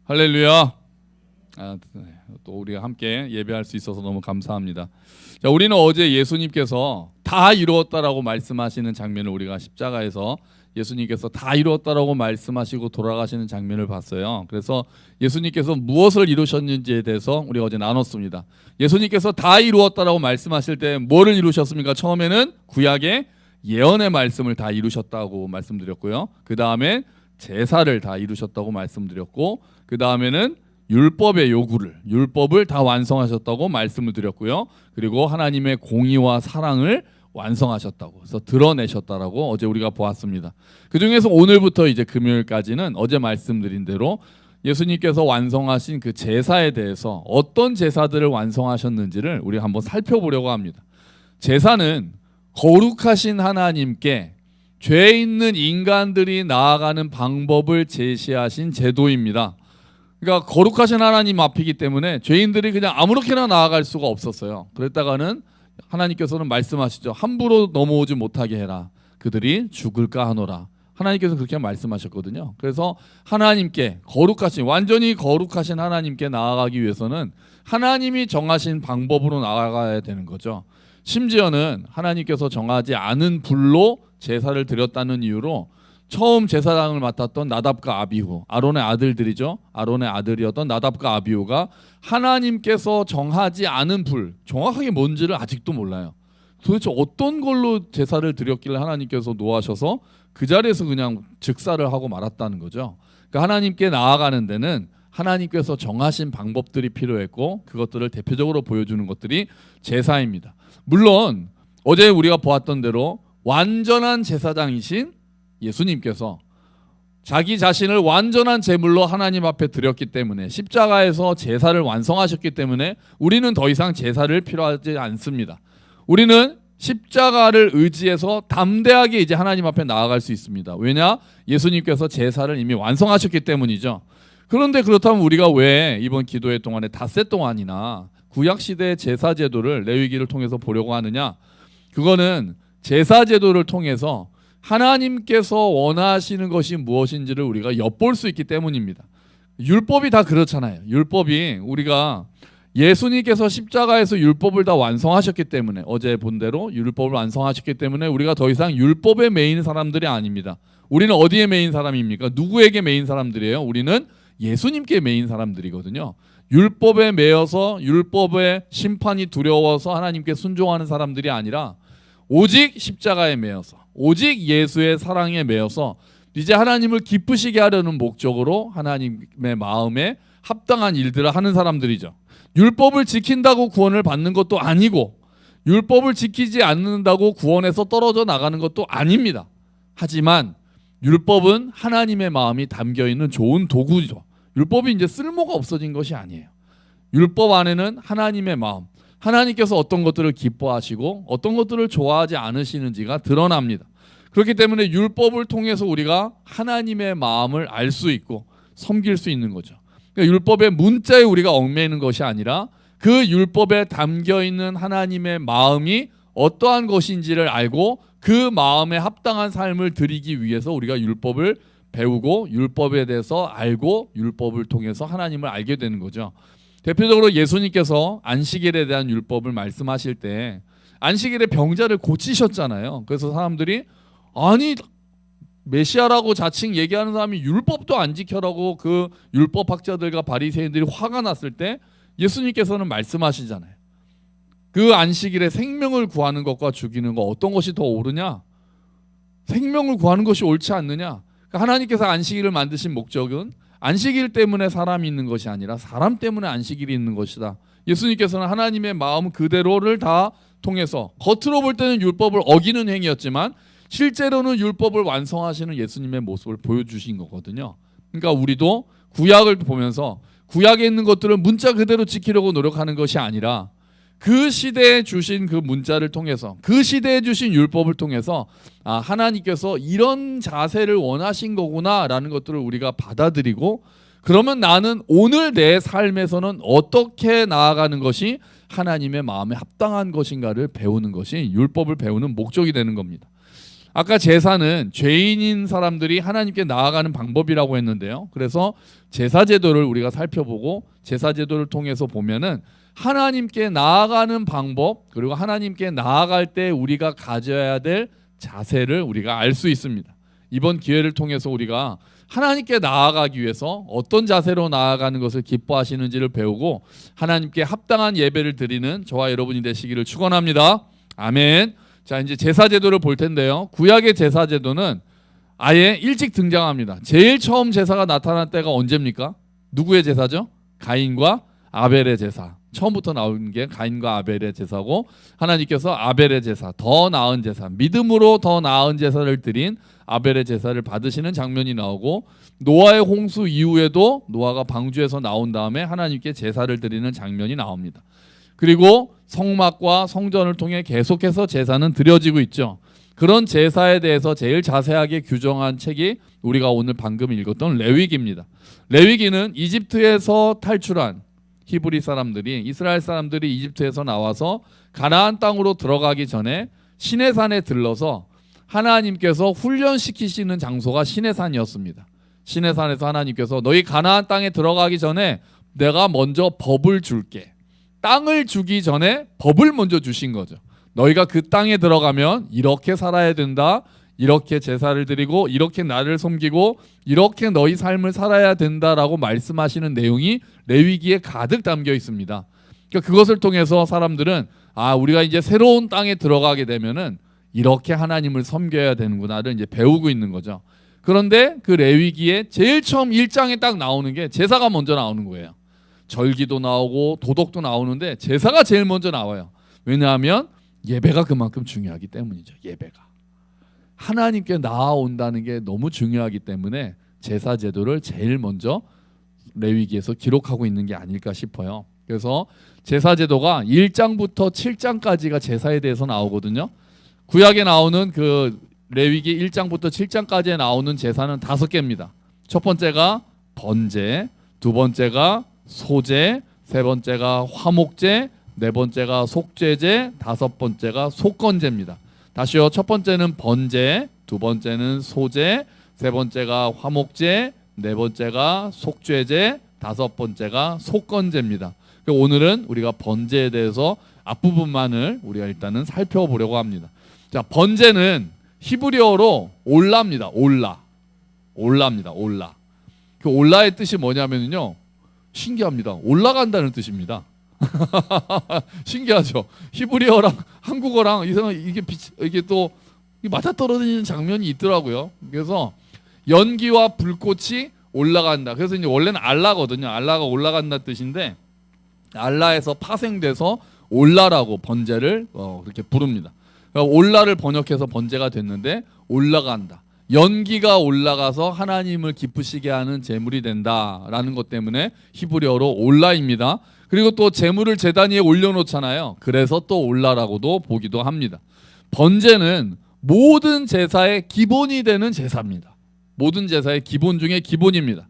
할렐루야. 또 우리가 함께 예배할 수 있어서 너무 감사합니다. 자, 우리는 어제 예수님께서 다 이루었다라고 말씀하시는 장면을 우리가 십자가에서 예수님께서 다 이루었다라고 말씀하시고 돌아가시는 장면을 봤어요. 그래서 예수님께서 무엇을 이루셨는지에 대해서 우리가 어제 나눴습니다. 예수님께서 다 이루었다라고 말씀하실 때 뭐를 이루셨습니까? 처음에는 구약의 예언의 말씀을 다 이루셨다고 말씀드렸고요. 그 다음에 제사를 다 이루셨다고 말씀드렸고, 그 다음에는 율법의 요구를, 율법을 다 완성하셨다고 말씀을 드렸고요. 그리고 하나님의 공의와 사랑을 완성하셨다고, 그래서 드러내셨다라고 어제 우리가 보았습니다. 그 중에서 오늘부터 이제 금요일까지는 어제 말씀드린 대로 예수님께서 완성하신 그 제사에 대해서 어떤 제사들을 완성하셨는지를 우리가 한번 살펴보려고 합니다. 제사는 거룩하신 하나님께 죄 있는 인간들이 나아가는 방법을 제시하신 제도입니다. 그러니까 거룩하신 하나님 앞이기 때문에 죄인들이 그냥 아무렇게나 나아갈 수가 없었어요. 그랬다가는 하나님께서는 말씀하시죠. 함부로 넘어오지 못하게 해라. 그들이 죽을까 하노라. 하나님께서 그렇게 말씀하셨거든요. 그래서 하나님께 거룩하신, 완전히 거룩하신 하나님께 나아가기 위해서는 하나님이 정하신 방법으로 나아가야 되는 거죠. 심지어는 하나님께서 정하지 않은 불로 제사를 드렸다는 이유로 처음 제사장을 맡았던 나답과 아비후, 아론의 아들들이죠. 아론의 아들이었던 나답과 아비후가 하나님께서 정하지 않은 불, 정확하게 뭔지를 아직도 몰라요. 도대체 어떤 걸로 제사를 드렸길래 하나님께서 노하셔서 그 자리에서 그냥 즉사를 하고 말았다는 거죠. 그러니까 하나님께 나아가는 데는 하나님께서 정하신 방법들이 필요했고, 그것들을 대표적으로 보여주는 것들이 제사입니다. 물론 어제 우리가 보았던 대로 완전한 제사장이신 예수님께서 자기 자신을 완전한 제물로 하나님 앞에 드렸기 때문에, 십자가에서 제사를 완성하셨기 때문에 우리는 더 이상 제사를 필요하지 않습니다. 우리는 십자가를 의지해서 담대하게 이제 하나님 앞에 나아갈 수 있습니다. 왜냐? 예수님께서 제사를 이미 완성하셨기 때문이죠. 그런데 그렇다면 우리가 왜 이번 기도회 동안에 닷새 동안이나 구약시대의 제사제도를 레위기를 통해서 보려고 하느냐? 그거는 제사제도를 통해서 하나님께서 원하시는 것이 무엇인지를 우리가 엿볼 수 있기 때문입니다. 율법이 다 그렇잖아요. 율법이 우리가 예수님께서 십자가에서 율법을 다 완성하셨기 때문에, 어제 본 대로 율법을 완성하셨기 때문에 우리가 더 이상 율법에 매인 사람들이 아닙니다. 우리는 어디에 매인 사람입니까? 누구에게 매인 사람들이에요? 우리는 예수님께 매인 사람들이거든요. 율법에 매여서 율법의 심판이 두려워서 하나님께 순종하는 사람들이 아니라 오직 십자가에 매여서, 오직 예수의 사랑에 매여서 이제 하나님을 기쁘시게 하려는 목적으로 하나님의 마음에 합당한 일들을 하는 사람들이죠. 율법을 지킨다고 구원을 받는 것도 아니고, 율법을 지키지 않는다고 구원에서 떨어져 나가는 것도 아닙니다. 하지만 율법은 하나님의 마음이 담겨있는 좋은 도구죠. 율법이 이제 쓸모가 없어진 것이 아니에요. 율법 안에는 하나님의 마음, 하나님께서 어떤 것들을 기뻐하시고 어떤 것들을 좋아하지 않으시는지가 드러납니다. 그렇기 때문에 율법을 통해서 우리가 하나님의 마음을 알 수 있고 섬길 수 있는 거죠. 그러니까 율법의 문자에 우리가 얽매이는 것이 아니라 그 율법에 담겨있는 하나님의 마음이 어떠한 것인지를 알고 그 마음에 합당한 삶을 드리기 위해서 우리가 율법을 배우고 율법에 대해서 알고 율법을 통해서 하나님을 알게 되는 거죠. 대표적으로 예수님께서 안식일에 대한 율법을 말씀하실 때 안식일에 병자를 고치셨잖아요. 그래서 사람들이 아니 메시아라고 자칭 얘기하는 사람이 율법도 안 지켜라고 그 율법학자들과 바리새인들이 화가 났을 때 예수님께서는 말씀하시잖아요. 그 안식일에 생명을 구하는 것과 죽이는 것 어떤 것이 더 옳으냐? 생명을 구하는 것이 옳지 않느냐? 그러니까 하나님께서 안식일을 만드신 목적은 안식일 때문에 사람이 있는 것이 아니라 사람 때문에 안식일이 있는 것이다. 예수님께서는 하나님의 마음 그대로를 다 통해서 겉으로 볼 때는 율법을 어기는 행위였지만 실제로는 율법을 완성하시는 예수님의 모습을 보여주신 거거든요. 그러니까 우리도 구약을 보면서 구약에 있는 것들을 문자 그대로 지키려고 노력하는 것이 아니라 그 시대에 주신 그 문자를 통해서, 그 시대에 주신 율법을 통해서 하나님께서 이런 자세를 원하신 거구나 라는 것들을 우리가 받아들이고, 그러면 나는 오늘 내 삶에서는 어떻게 나아가는 것이 하나님의 마음에 합당한 것인가를 배우는 것이 율법을 배우는 목적이 되는 겁니다. 아까 제사는 죄인인 사람들이 하나님께 나아가는 방법이라고 했는데요. 그래서 제사 제도를 우리가 살펴보고 제사 제도를 통해서 보면은 하나님께 나아가는 방법, 그리고 하나님께 나아갈 때 우리가 가져야 될 자세를 우리가 알 수 있습니다. 이번 기회를 통해서 우리가 하나님께 나아가기 위해서 어떤 자세로 나아가는 것을 기뻐하시는지를 배우고 하나님께 합당한 예배를 드리는 저와 여러분이 되시기를 축원합니다. 아멘. 자, 이제 제사 제도를 볼 텐데요. 구약의 제사 제도는 아예 일찍 등장합니다. 제일 처음 제사가 나타난 때가 언제입니까? 누구의 제사죠? 가인과 아벨의 제사. 처음부터 나온 게 가인과 아벨의 제사고, 하나님께서 아벨의 제사, 더 나은 제사, 믿음으로 더 나은 제사를 드린 아벨의 제사를 받으시는 장면이 나오고, 노아의 홍수 이후에도 노아가 방주에서 나온 다음에 하나님께 제사를 드리는 장면이 나옵니다. 그리고 성막과 성전을 통해 계속해서 제사는 드려지고 있죠. 그런 제사에 대해서 제일 자세하게 규정한 책이 우리가 오늘 방금 읽었던 레위기입니다. 레위기는 이집트에서 탈출한 히브리 사람들이, 이스라엘 사람들이 이집트에서 나와서 가나안 땅으로 들어가기 전에 시내산에 들러서 하나님께서 훈련시키시는 장소가 시내산이었습니다. 시내산에서 하나님께서 너희 가나안 땅에 들어가기 전에 내가 먼저 법을 줄게. 땅을 주기 전에 법을 먼저 주신 거죠. 너희가 그 땅에 들어가면 이렇게 살아야 된다. 이렇게 제사를 드리고 이렇게 나를 섬기고 이렇게 너희 삶을 살아야 된다라고 말씀하시는 내용이 레위기에 가득 담겨 있습니다. 그러니까 그것을 통해서 사람들은 우리가 이제 새로운 땅에 들어가게 되면은 이렇게 하나님을 섬겨야 되는구나를 이제 배우고 있는 거죠. 그런데 그 레위기에 제일 처음 1장에 딱 나오는 게 제사가 먼저 나오는 거예요. 절기도 나오고 도덕도 나오는데 제사가 제일 먼저 나와요. 왜냐하면 예배가 그만큼 중요하기 때문이죠. 예배가 하나님께 나아온다는 게 너무 중요하기 때문에 제사 제도를 제일 먼저 레위기에서 기록하고 있는 게 아닐까 싶어요. 그래서 제사 제도가 1장부터 7장까지가 제사에 대해서 나오거든요. 구약에 나오는 그 레위기 1장부터 7장까지에 나오는 제사는 5개입니다. 첫 번째가 번제, 두 번째가 소제, 세 번째가 화목제, 네 번째가 속죄제, 다섯 번째가 속건제입니다. 다시요. 첫 번째는 번제, 두 번째는 소제, 세 번째가 화목제, 네 번째가 속죄제, 다섯 번째가 속건제입니다. 오늘은 우리가 번제에 대해서 앞부분만을 우리가 일단은 살펴보려고 합니다. 자, 번제는 히브리어로 올라입니다. 올라입니다. 올라. 그 올라의 뜻이 뭐냐면요. 신기합니다. 올라간다는 뜻입니다. 신기하죠. 히브리어랑 한국어랑 이게 또 맞아떨어지는 장면이 있더라고요. 그래서 연기와 불꽃이 올라간다. 그래서 이제 원래는 알라거든요. 알라가 올라간다 뜻인데 알라에서 파생돼서 올라라고 번제를 그렇게 부릅니다. 그러니까 올라를 번역해서 번제가 됐는데 올라간다. 연기가 올라가서 하나님을 기쁘시게 하는 제물이 된다라는 것 때문에 히브리어로 올라입니다. 그리고 또 제물을 제단 위에 올려놓잖아요. 그래서 또 올라라고도 보기도 합니다. 번제는 모든 제사의 기본이 되는 제사입니다. 모든 제사의 기본 중에 기본입니다.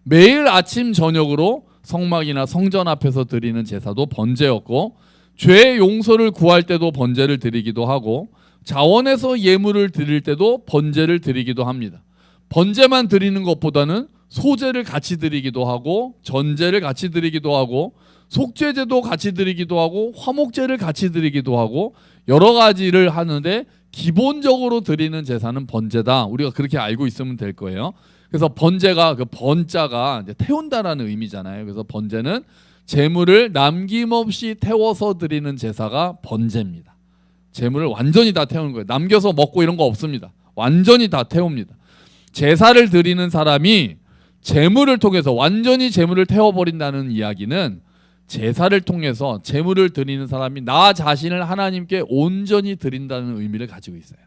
매일 아침 저녁으로 성막이나 성전 앞에서 드리는 제사도 번제였고, 죄 용서를 구할 때도 번제를 드리기도 하고, 자원에서 예물을 드릴 때도 번제를 드리기도 합니다. 번제만 드리는 것보다는 소제를 같이 드리기도 하고, 전제를 같이 드리기도 하고, 속죄제도 같이 드리기도 하고, 화목제를 같이 드리기도 하고, 여러 가지를 하는데 기본적으로 드리는 제사는 번제다. 우리가 그렇게 알고 있으면 될 거예요. 그래서 번제가 그 번자가 이제 태운다라는 의미잖아요. 그래서 번제는 제물을 남김없이 태워서 드리는 제사가 번제입니다. 제물을 완전히 다 태우는 거예요. 남겨서 먹고 이런 거 없습니다. 완전히 다 태웁니다. 제사를 드리는 사람이 제물을 통해서 완전히 제물을 태워버린다는 이야기는 제사를 통해서 제물을 드리는 사람이 나 자신을 하나님께 온전히 드린다는 의미를 가지고 있어요.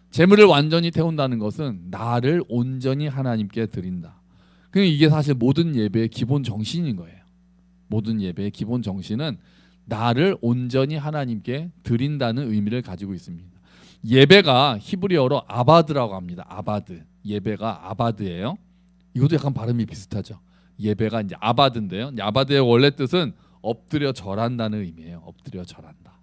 제물을 완전히 태운다는 것은 나를 온전히 하나님께 드린다. 그러니까 이게 사실 모든 예배의 기본 정신인 거예요. 모든 예배의 기본 정신은 나를 온전히 하나님께 드린다는 의미를 가지고 있습니다. 예배가 히브리어로 아바드라고 합니다. 아바드. 예배가 아바드예요. 이것도 약간 발음이 비슷하죠. 예배가 이제 아바드인데요. 아바드의 원래 뜻은 엎드려 절한다는 의미예요. 엎드려 절한다.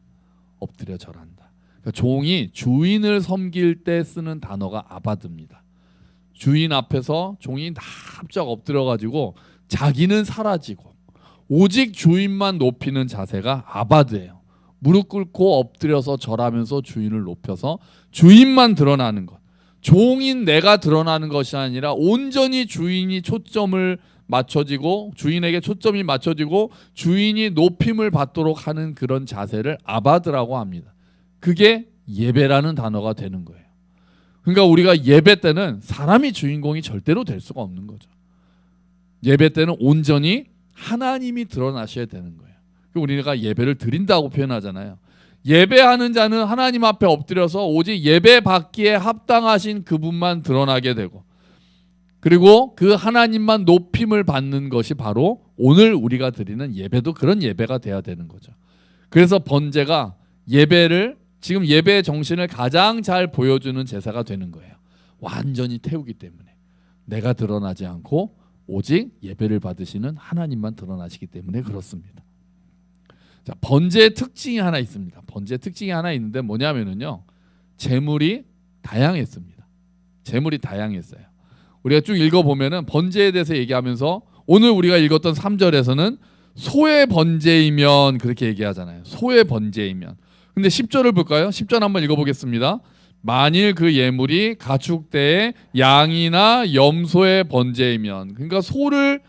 엎드려 절한다. 종이 주인을 섬길 때 쓰는 단어가 아바드입니다. 주인 앞에서 종이 납작 엎드려가지고 자기는 사라지고 오직 주인만 높이는 자세가 아바드예요. 무릎 꿇고 엎드려서 절하면서 주인을 높여서 주인만 드러나는 것. 종인 내가 드러나는 것이 아니라 온전히 주인이 초점을 맞춰지고 주인에게 초점이 맞춰지고 주인이 높임을 받도록 하는 그런 자세를 아바드라고 합니다. 그게 예배라는 단어가 되는 거예요. 그러니까 우리가 예배 때는 사람이 주인공이 절대로 될 수가 없는 거죠. 예배 때는 온전히 하나님이 드러나셔야 되는 거예요. 우리가 예배를 드린다고 표현하잖아요. 예배하는 자는 하나님 앞에 엎드려서 오직 예배 받기에 합당하신 그분만 드러나게 되고, 그리고 그 하나님만 높임을 받는 것이 바로 오늘 우리가 드리는 예배도 그런 예배가 돼야 되는 거죠. 그래서 번제가 예배를, 지금 예배의 정신을 가장 잘 보여주는 제사가 되는 거예요. 완전히 태우기 때문에 내가 드러나지 않고 오직 예배를 받으시는 하나님만 드러나시기 때문에 그렇습니다. 자, 번제의 특징이 하나 있습니다. 번제의 특징이 하나 있는데 뭐냐면은요, 제물이 다양했습니다. 제물이 다양했어요. 우리가 쭉 읽어보면은 번제에 대해서 얘기하면서 오늘 우리가 읽었던 3절에서는 소의 번제이면 그렇게 얘기하잖아요. 소의 번제이면. 근데 10절을 볼까요? 10절 한번 읽어보겠습니다. 만일 그 예물이 가축대의 양이나 염소의 번제이면, 그러니까 소를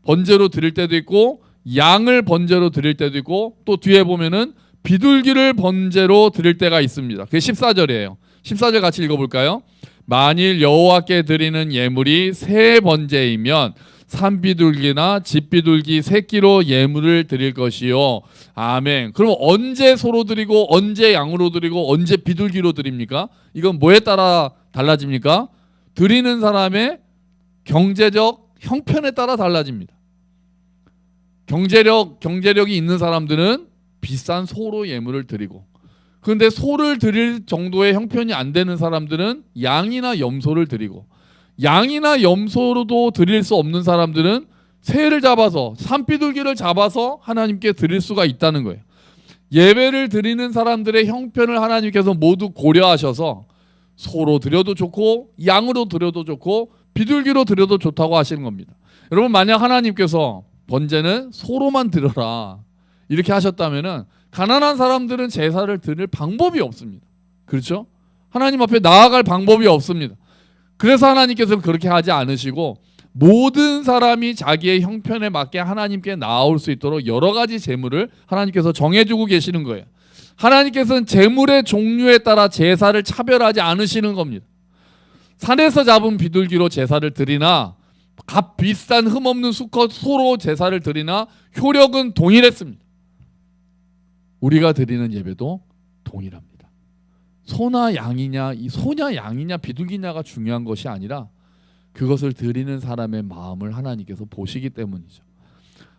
번제로 드릴 때도 있고 양을 번제로 드릴 때도 있고 또 뒤에 보면은 비둘기를 번제로 드릴 때가 있습니다. 그게 14절이에요. 14절 같이 읽어볼까요? 만일 여호와께 드리는 예물이 새 번제이면 산비둘기나 집비둘기 새끼로 예물을 드릴 것이요. 아멘. 그럼 언제 소로 드리고 언제 양으로 드리고 언제 비둘기로 드립니까? 이건 뭐에 따라 달라집니까? 드리는 사람의 경제적 형편에 따라 달라집니다. 경제력이 있는 사람들은 비싼 소로 예물을 드리고, 그런데 소를 드릴 정도의 형편이 안 되는 사람들은 양이나 염소를 드리고, 양이나 염소로도 드릴 수 없는 사람들은 새를 잡아서 산비둘기를 잡아서 하나님께 드릴 수가 있다는 거예요. 예배를 드리는 사람들의 형편을 하나님께서 모두 고려하셔서 소로 드려도 좋고 양으로 드려도 좋고 비둘기로 드려도 좋다고 하시는 겁니다. 여러분, 만약 하나님께서 번제는 소로만 드려라 이렇게 하셨다면은 가난한 사람들은 제사를 드릴 방법이 없습니다. 그렇죠? 하나님 앞에 나아갈 방법이 없습니다. 그래서 하나님께서는 그렇게 하지 않으시고 모든 사람이 자기의 형편에 맞게 하나님께 나아올 수 있도록 여러 가지 제물을 하나님께서 정해주고 계시는 거예요. 하나님께서는 제물의 종류에 따라 제사를 차별하지 않으시는 겁니다. 산에서 잡은 비둘기로 제사를 드리나 값 비싼 흠없는 수컷 소로 제사를 드리나 효력은 동일했습니다. 우리가 드리는 예배도 동일합니다. 소나 양이냐, 이 소냐 양이냐 비둘기냐가 중요한 것이 아니라 그것을 드리는 사람의 마음을 하나님께서 보시기 때문이죠.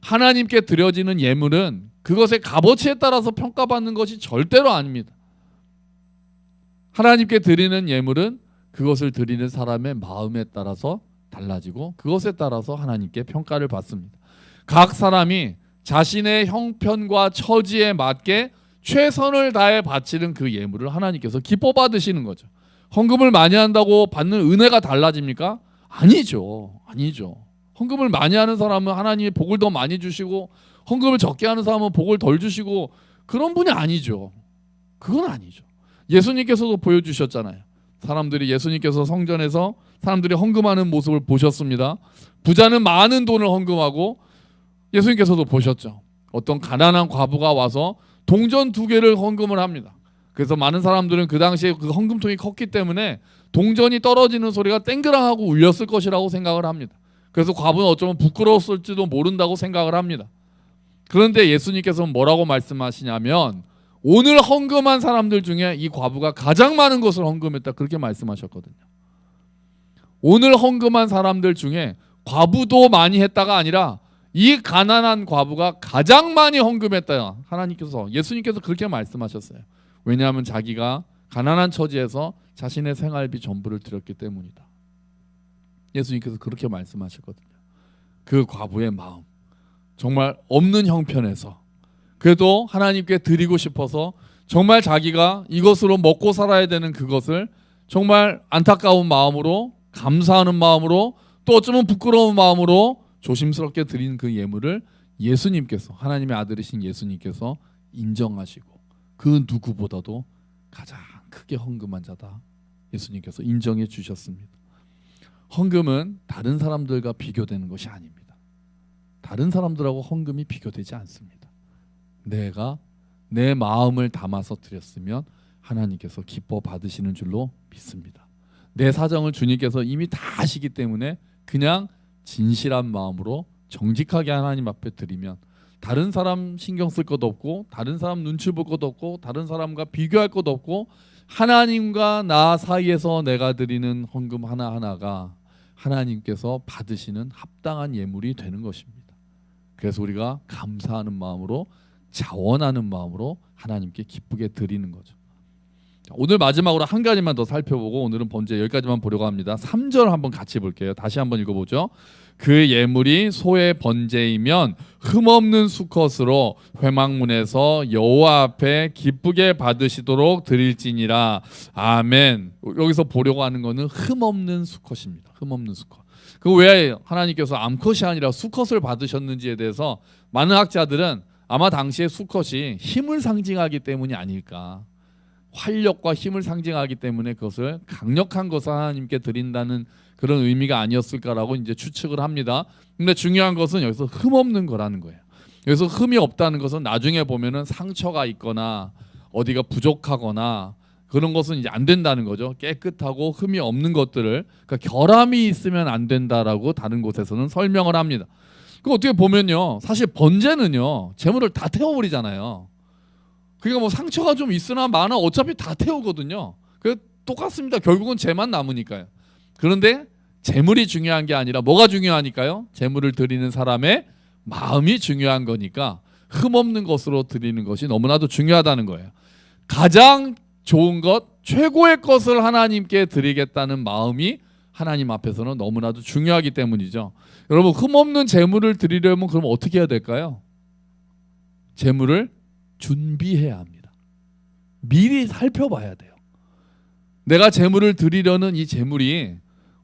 하나님께 드려지는 예물은 그것의 값어치에 따라서 평가받는 것이 절대로 아닙니다. 하나님께 드리는 예물은 그것을 드리는 사람의 마음에 따라서 달라지고 그것에 따라서 하나님께 평가를 받습니다. 각 사람이 자신의 형편과 처지에 맞게 최선을 다해 바치는 그 예물을 하나님께서 기뻐 받으시는 거죠. 헌금을 많이 한다고 받는 은혜가 달라집니까? 아니죠. 헌금을 많이 하는 사람은 하나님이 복을 더 많이 주시고 헌금을 적게 하는 사람은 복을 덜 주시고 그런 분이 아니죠. 그건 아니죠. 예수님께서도 보여주셨잖아요. 예수님께서 성전에서 사람들이 헌금하는 모습을 보셨습니다. 부자는 많은 돈을 헌금하고 예수님께서도 보셨죠. 어떤 가난한 과부가 와서 동전 2개를 헌금을 합니다. 그래서 많은 사람들은 그 당시에 그 헌금통이 컸기 때문에 동전이 떨어지는 소리가 땡그랑하고 울렸을 것이라고 생각을 합니다. 그래서 과부는 어쩌면 부끄러웠을지도 모른다고 생각을 합니다. 그런데 예수님께서는 뭐라고 말씀하시냐면 오늘 헌금한 사람들 중에 이 과부가 가장 많은 것을 헌금했다, 그렇게 말씀하셨거든요. 오늘 헌금한 사람들 중에 과부도 많이 했다가 아니라 이 가난한 과부가 가장 많이 헌금했다. 예수님께서 그렇게 말씀하셨어요. 왜냐하면 자기가 가난한 처지에서 자신의 생활비 전부를 드렸기 때문이다. 예수님께서 그렇게 말씀하셨거든요. 그 과부의 마음, 정말 없는 형편에서 그래도 하나님께 드리고 싶어서 정말 자기가 이것으로 먹고 살아야 되는 그것을 정말 안타까운 마음으로, 감사하는 마음으로, 또 어쩌면 부끄러운 마음으로 조심스럽게 드린 그 예물을 예수님께서, 하나님의 아들이신 예수님께서 인정하시고 그 누구보다도 가장 크게 헌금한 자다 예수님께서 인정해 주셨습니다. 헌금은 다른 사람들과 비교되는 것이 아닙니다. 다른 사람들하고 헌금이 비교되지 않습니다. 내가 내 마음을 담아서 드렸으면 하나님께서 기뻐 받으시는 줄로 믿습니다. 내 사정을 주님께서 이미 다 아시기 때문에 그냥 진실한 마음으로 정직하게 하나님 앞에 드리면 다른 사람 신경 쓸 것도 없고, 다른 사람 눈치 볼 것도 없고, 다른 사람과 비교할 것도 없고, 하나님과 나 사이에서 내가 드리는 헌금 하나하나가 하나님께서 받으시는 합당한 예물이 되는 것입니다. 그래서 우리가 감사하는 마음으로, 자원하는 마음으로 하나님께 기쁘게 드리는 거죠. 오늘 마지막으로 한 가지만 더 살펴보고 오늘은 번제 여기까지만 보려고 합니다. 3절 한번 같이 볼게요. 다시 한번 읽어보죠. 그 예물이 소의 번제이면 흠없는 수컷으로 회막문에서 여호와 앞에 기쁘게 받으시도록 드릴지니라. 아멘. 여기서 보려고 하는 것은 흠없는 수컷입니다. 흠없는 수컷. 그 왜 하나님께서 암컷이 아니라 수컷을 받으셨는지에 대해서 많은 학자들은 아마 당시에 수컷이 힘을 상징하기 때문이 아닐까, 활력과 힘을 상징하기 때문에 그것을 강력한 것을 하나님께 드린다는 그런 의미가 아니었을까라고 이제 추측을 합니다. 근데 중요한 것은 여기서 흠 없는 거라는 거예요. 여기서 흠이 없다는 것은 나중에 보면은 상처가 있거나 어디가 부족하거나 그런 것은 이제 안 된다는 거죠. 깨끗하고 흠이 없는 것들을, 그러니까 결함이 있으면 안 된다라고 다른 곳에서는 설명을 합니다. 그 어떻게 보면요, 사실 번제는요 재물을 다 태워버리잖아요. 그러니까 뭐 상처가 좀 있으나 마나 어차피 다 태우거든요. 그 똑같습니다. 결국은 재만 남으니까요. 그런데 재물이 중요한 게 아니라 뭐가 중요하니까요? 재물을 드리는 사람의 마음이 중요한 거니까 흠없는 것으로 드리는 것이 너무나도 중요하다는 거예요. 가장 좋은 것, 최고의 것을 하나님께 드리겠다는 마음이 하나님 앞에서는 너무나도 중요하기 때문이죠. 여러분, 흠없는 재물을 드리려면 그럼 어떻게 해야 될까요? 재물을 준비해야 합니다. 미리 살펴봐야 돼요. 내가 재물을 드리려는 이 재물이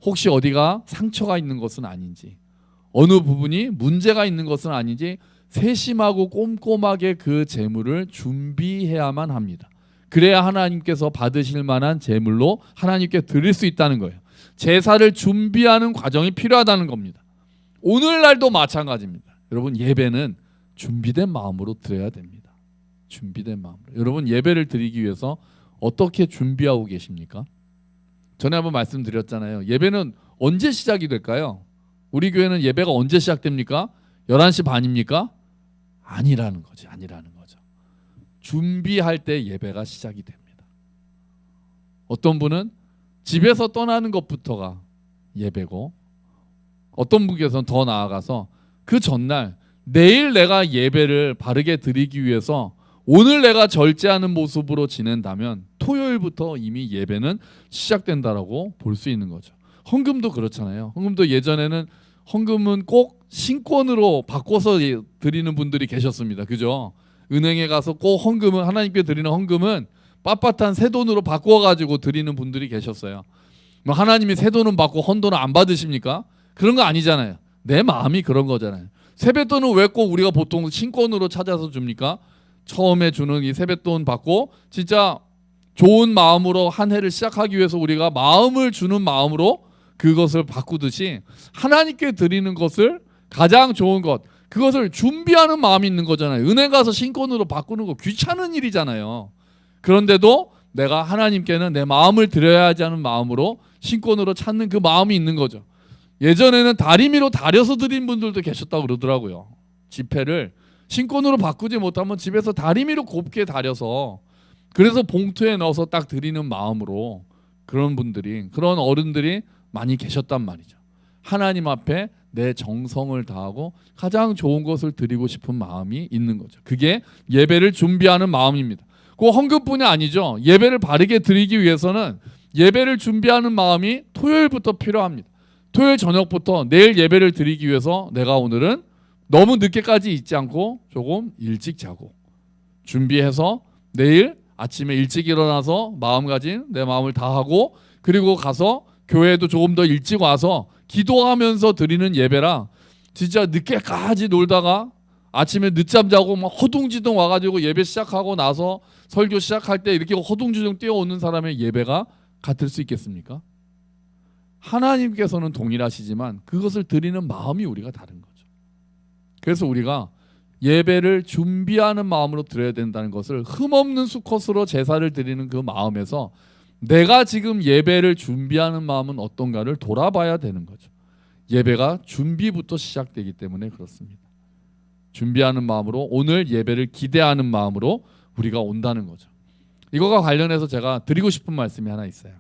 혹시 어디가 상처가 있는 것은 아닌지, 어느 부분이 문제가 있는 것은 아닌지 세심하고 꼼꼼하게 그 재물을 준비해야만 합니다. 그래야 하나님께서 받으실 만한 재물로 하나님께 드릴 수 있다는 거예요. 제사를 준비하는 과정이 필요하다는 겁니다. 오늘날도 마찬가지입니다. 여러분, 예배는 준비된 마음으로 드려야 됩니다. 준비된 마음으로. 여러분, 예배를 드리기 위해서 어떻게 준비하고 계십니까? 전에 한번 말씀드렸잖아요. 예배는 언제 시작이 될까요? 우리 교회는 예배가 언제 시작됩니까? 11시 반입니까? 아니라는 거죠. 아니라는 거죠. 준비할 때 예배가 시작이 됩니다. 어떤 분은 집에서 떠나는 것부터가 예배고, 어떤 분께서는 더 나아가서 그 전날 내일 내가 예배를 바르게 드리기 위해서 오늘 내가 절제하는 모습으로 지낸다면 토요일부터 이미 예배는 시작된다라고 볼 수 있는 거죠. 헌금도 그렇잖아요. 헌금도 예전에는 헌금은 꼭 신권으로 바꿔서 드리는 분들이 계셨습니다. 그죠? 은행에 가서 꼭 헌금은, 하나님께 드리는 헌금은 빳빳한 새 돈으로 바꿔가지고 드리는 분들이 계셨어요. 뭐 하나님이 새 돈은 받고 헌돈은 안 받으십니까? 그런 거 아니잖아요. 내 마음이 그런 거잖아요. 세뱃돈은 왜 꼭 우리가 보통 신권으로 찾아서 줍니까? 처음에 주는 이 세뱃돈 받고 진짜 좋은 마음으로 한 해를 시작하기 위해서 우리가 마음을 주는 마음으로 그것을 바꾸듯이 하나님께 드리는 것을 가장 좋은 것, 그것을 준비하는 마음이 있는 거잖아요. 은행 가서 신권으로 바꾸는 거 귀찮은 일이잖아요. 그런데도 내가 하나님께는 내 마음을 드려야 하지 않은 마음으로 신권으로 찾는 그 마음이 있는 거죠. 예전에는 다리미로 다려서 드린 분들도 계셨다고 그러더라고요. 지폐를 신권으로 바꾸지 못하면 집에서 다리미로 곱게 다려서, 그래서 봉투에 넣어서 딱 드리는 마음으로, 그런 분들이, 그런 어른들이 많이 계셨단 말이죠. 하나님 앞에 내 정성을 다하고 가장 좋은 것을 드리고 싶은 마음이 있는 거죠. 그게 예배를 준비하는 마음입니다. 그 헌금뿐이 아니죠. 예배를 바르게 드리기 위해서는 예배를 준비하는 마음이 토요일부터 필요합니다. 토요일 저녁부터 내일 예배를 드리기 위해서 내가 오늘은 너무 늦게까지 있지 않고 조금 일찍 자고 준비해서 내일 아침에 일찍 일어나서 마음가짐 내 마음을 다하고 그리고 가서 교회에도 조금 더 일찍 와서 기도하면서 드리는 예배랑 진짜 늦게까지 놀다가 아침에 늦잠 자고 막 허둥지둥 와가지고 예배 시작하고 나서 설교 시작할 때 이렇게 허둥지둥 뛰어오는 사람의 예배가 같을 수 있겠습니까? 하나님께서는 동일하시지만 그것을 드리는 마음이 우리가 다른 거죠. 그래서 우리가 예배를 준비하는 마음으로 드려야 된다는 것을 흠없는 수컷으로 제사를 드리는 그 마음에서 내가 지금 예배를 준비하는 마음은 어떤가를 돌아봐야 되는 거죠. 예배가 준비부터 시작되기 때문에 그렇습니다. 준비하는 마음으로 오늘 예배를 기대하는 마음으로 우리가 온다는 거죠. 이거와 관련해서 제가 드리고 싶은 말씀이 하나 있어요.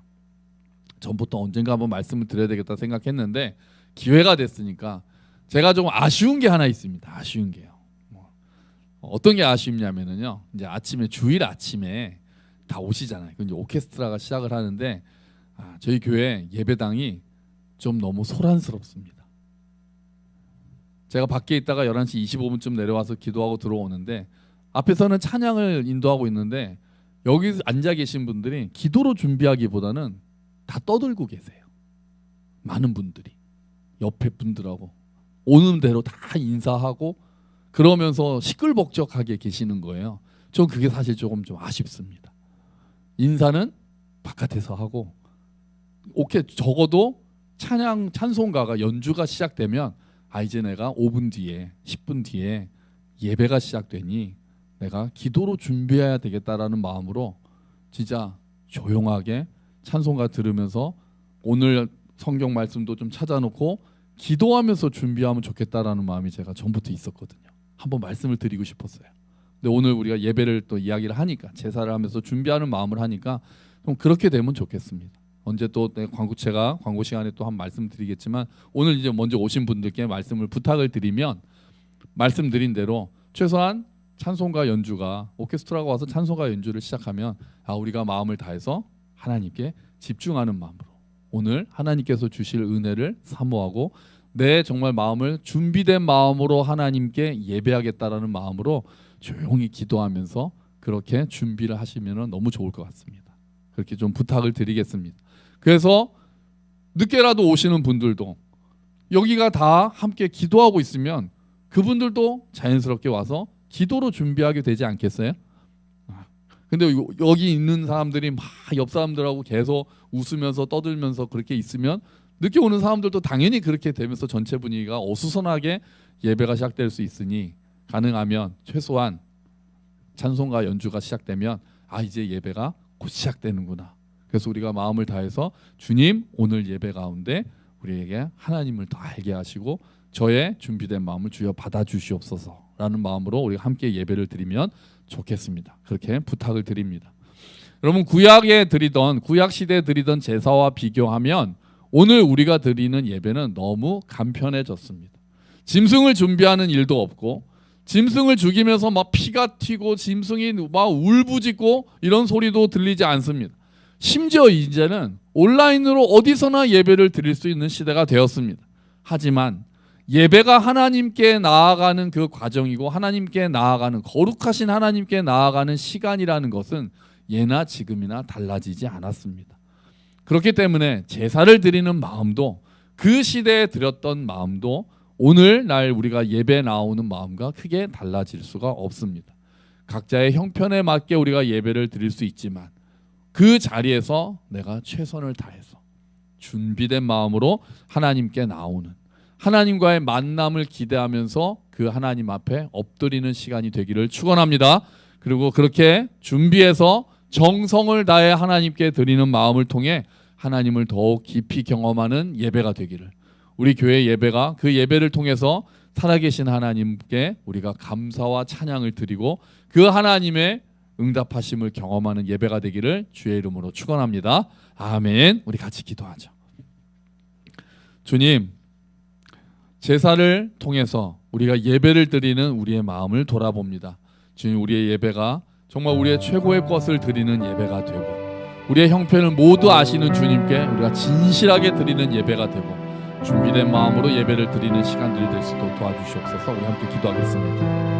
전부터 언젠가 한번 말씀을 드려야 되겠다 생각했는데 기회가 됐으니까 제가 좀 아쉬운 게 하나 있습니다. 아쉬운 게요. 어떤 게 아쉽냐면은요. 이제 아침에 주일 아침에 다 오시잖아요. 이제 오케스트라가 시작을 하는데 저희 교회 예배당이 좀 너무 소란스럽습니다. 제가 밖에 있다가 11시 25분쯤 내려와서 기도하고 들어오는데 앞에서는 찬양을 인도하고 있는데 여기 앉아 계신 분들이 기도로 준비하기보다는 다 떠들고 계세요. 많은 분들이 옆에 분들하고 오는 대로 다 인사하고 그러면서 시끌벅적하게 계시는 거예요. 전 그게 사실 조금 좀 아쉽습니다. 인사는 바깥에서 하고 적어도 찬송가가 연주가 시작되면 이제 내가 5분 뒤에 10분 뒤에 예배가 시작되니 내가 기도로 준비해야 되겠다라는 마음으로 진짜 조용하게 찬송가 들으면서 오늘 성경 말씀도 좀 찾아놓고 기도하면서 준비하면 좋겠다라는 마음이 제가 전부터 있었거든요. 한번 말씀을 드리고 싶었어요. 근데 오늘 우리가 예배를 또 이야기를 하니까 제사를 하면서 준비하는 마음을 하니까 좀 그렇게 되면 좋겠습니다. 언제 또 제가 광고 시간에 또 한 말씀 드리겠지만 오늘 이제 먼저 오신 분들께 말씀을 부탁을 드리면 말씀드린 대로 최소한 찬송가 연주가 오케스트라가 와서 찬송가 연주를 시작하면 우리가 마음을 다해서 하나님께 집중하는 마음으로 오늘 하나님께서 주실 은혜를 사모하고 내 정말 마음을 준비된 마음으로 하나님께 예배하겠다라는 마음으로 조용히 기도하면서 그렇게 준비를 하시면 너무 좋을 것 같습니다. 그렇게 좀 부탁을 드리겠습니다. 그래서 늦게라도 오시는 분들도 여기가 다 함께 기도하고 있으면 그분들도 자연스럽게 와서 기도로 준비하게 되지 않겠어요? 근데 여기 있는 사람들이 막 옆 사람들하고 계속 웃으면서 떠들면서 그렇게 있으면 늦게 오는 사람들도 당연히 그렇게 되면서 전체 분위기가 어수선하게 예배가 시작될 수 있으니 가능하면 최소한 찬송가 연주가 시작되면 이제 예배가 곧 시작되는구나. 그래서 우리가 마음을 다해서 주님 오늘 예배 가운데 우리에게 하나님을 더 알게 하시고 저의 준비된 마음을 주여 받아주시옵소서라는 마음으로 우리가 함께 예배를 드리면 좋겠습니다. 그렇게 부탁을 드립니다. 여러분 구약 시대에 드리던 제사와 비교하면 오늘 우리가 드리는 예배는 너무 간편해졌습니다. 짐승을 준비하는 일도 없고 짐승을 죽이면서 막 피가 튀고 짐승이 막 울부짖고 이런 소리도 들리지 않습니다. 심지어 이제는 온라인으로 어디서나 예배를 드릴 수 있는 시대가 되었습니다. 하지만 예배가 하나님께 나아가는 그 과정이고 하나님께 나아가는 거룩하신 하나님께 나아가는 시간이라는 것은 예나 지금이나 달라지지 않았습니다. 그렇기 때문에 제사를 드리는 마음도 그 시대에 드렸던 마음도 오늘날 우리가 예배 나오는 마음과 크게 달라질 수가 없습니다. 각자의 형편에 맞게 우리가 예배를 드릴 수 있지만 그 자리에서 내가 최선을 다해서 준비된 마음으로 하나님께 나오는 하나님과의 만남을 기대하면서 그 하나님 앞에 엎드리는 시간이 되기를 축원합니다. 그리고 그렇게 준비해서 정성을 다해 하나님께 드리는 마음을 통해 하나님을 더욱 깊이 경험하는 예배가 되기를 우리 교회 예배가 그 예배를 통해서 살아계신 하나님께 우리가 감사와 찬양을 드리고 그 하나님의 응답하심을 경험하는 예배가 되기를 주의 이름으로 축원합니다. 아멘. 우리 같이 기도하죠. 주님, 제사를 통해서 우리가 예배를 드리는 우리의 마음을 돌아봅니다. 주님, 우리의 예배가 정말 우리의 최고의 것을 드리는 예배가 되고 우리의 형편을 모두 아시는 주님께 우리가 진실하게 드리는 예배가 되고 준비된 마음으로 예배를 드리는 시간들이 될 수 있도록 도와주시옵소서. 우리 함께 기도하겠습니다.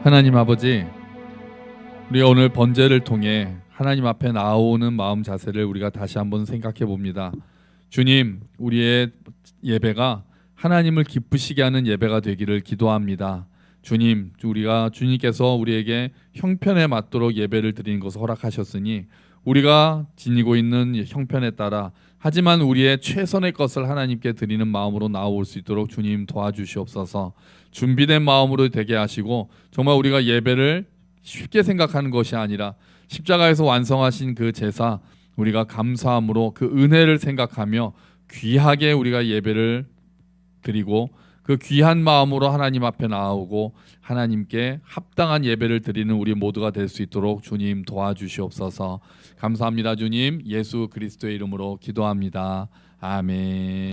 하나님 아버지, 우리가 오늘 번제를 통해 하나님 앞에 나오는 마음 자세를 우리가 다시 한번 생각해 봅니다. 주님, 우리의 예배가 하나님을 기쁘시게 하는 예배가 되기를 기도합니다. 주님, 우리가 주님께서 우리에게 형편에 맞도록 예배를 드리는 것을 허락하셨으니 우리가 지니고 있는 형편에 따라 하지만 우리의 최선의 것을 하나님께 드리는 마음으로 나올 수 있도록 주님 도와주시옵소서. 준비된 마음으로 되게 하시고 정말 우리가 예배를 쉽게 생각하는 것이 아니라 십자가에서 완성하신 그 제사 우리가 감사함으로 그 은혜를 생각하며 귀하게 우리가 예배를 드리고 그 귀한 마음으로 하나님 앞에 나오고 하나님께 합당한 예배를 드리는 우리 모두가 될 수 있도록 주님 도와주시옵소서. 감사합니다. 주님, 예수 그리스도의 이름으로 기도합니다. 아멘.